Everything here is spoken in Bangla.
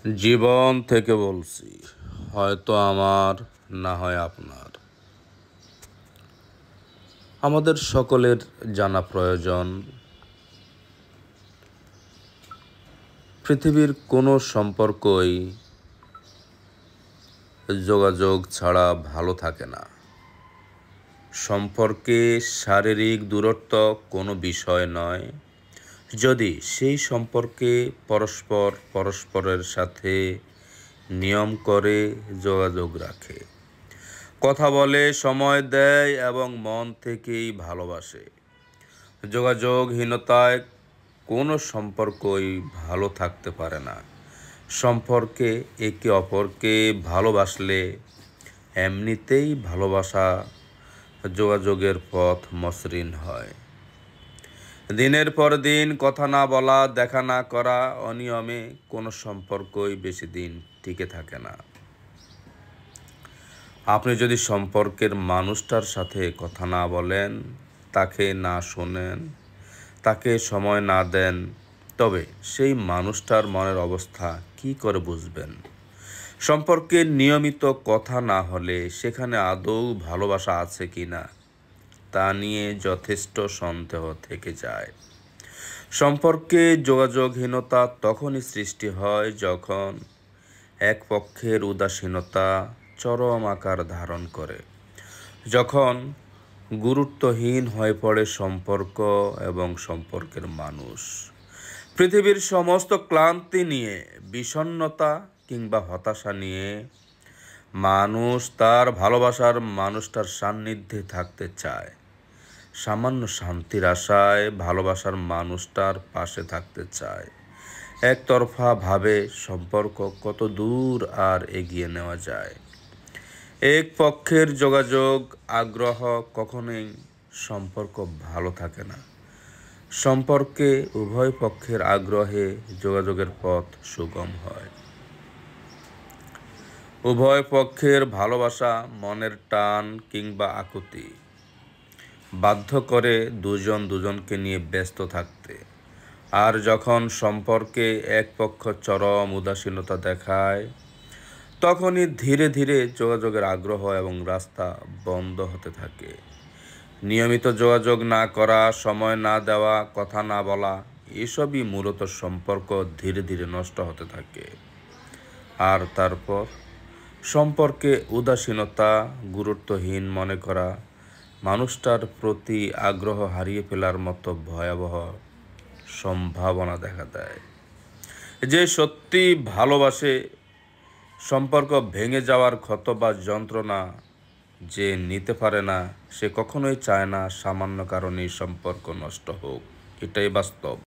জীবন থেকে বলছি, হয়তো আমার, না হয় আপনার। আমাদের সকলের জানা প্রয়োজন, পৃথিবীর কোনো সম্পর্কই যোগাযোগ ছাড়া ভালো থাকে না। সম্পর্কে শারীরিক দূরত্ব কোনো বিষয় নয়, যদি সেই সম্পর্কে পরস্পরের সাথে নিয়ম করে যোগাযোগ রাখে, কথা বলে, সময় দেয় এবং মন থেকেই ভালোবাসে। যোগাযোগহীনতায় কোনো সম্পর্কই ভালো থাকতে পারে না। সম্পর্কে একে অপরকে ভালোবাসলে এমনিতেই ভালোবাসা যোগাযোগের পথ মসৃণ হয়। দিনের পর দিন কথা না বলা, দেখা না করা, অনিয়মে কোনো সম্পর্কই বেশি দিন টিকে থাকে না। আপনি যদি সম্পর্কের মানুষটার সাথে কথা না বলেন, তাকে না শোনেন, তাকে সময় না দেন, তবে সেই মানুষটার মনের অবস্থা কি করে বুঝবেন? সম্পর্কে নিয়মিত কথা না হলে সেখানে আদৌ ভালোবাসা আছে কি না তা নিয়ে যথেষ্ট সন্দেহ থেকে যায়। সম্পর্কে যোগাযোগহীনতা তখনই সৃষ্টি হয় যখন এক পক্ষের উদাসীনতা চরম আকার ধারণ করে, যখন গুরুত্বহীন হয়ে পড়ে সম্পর্ক এবং সম্পর্কের মানুষ। পৃথিবীর সমস্ত ক্লান্তি নিয়ে, বিষণ্ণতা কিংবা হতাশা নিয়ে মানুষ তার ভালোবাসার মানুষটার সান্নিধ্যে থাকতে চায়। সামান্য শান্তির আশায় ভালোবাসার মানুষটার পাশে থাকতে চায়। একতরফা ভাবে সম্পর্ক কত দূর আর এগিয়ে নেওয়া যায়। এক পক্ষের যোগাযোগ আগ্রহ কখনোই সম্পর্ক ভালো থাকে না। সম্পর্কে উভয় পক্ষের আগ্রহে যোগাযোগের পথ সুগম হয়। উভয় পক্ষের ভালোবাসা, মনের টান কিংবা আকুতি বাধ্য করে দুজনকে নিয়ে ব্যস্ত থাকতে। আর যখন সম্পর্কে এক পক্ষ চরম উদাসীনতা দেখায়, তখনই ধীরে ধীরে যোগাযোগের আগ্রহ এবং রাস্তা বন্ধ হতে থাকে। নিয়মিত যোগাযোগ না করা, সময় না দেওয়া, কথা না বলা, এসবই মূলত সম্পর্ক ধীরে ধীরে নষ্ট হতে থাকে। আর তারপর সম্পর্কে উদাসীনতা, গুরুত্বহীন মনে করা, মানুষটার প্রতি আগ্রহ হারিয়ে ফেলার মতো ভয়াবহ সম্ভাবনা দেখা দেয়। যে সত্যি ভালোবাসে, সম্পর্ক ভেঙে যাওয়ার ক্ষত বা যন্ত্রণা যে নিতে পারে না, সে কখনোই চায় না সামান্য কারণেই সম্পর্ক নষ্ট হোক। এটাই বাস্তব।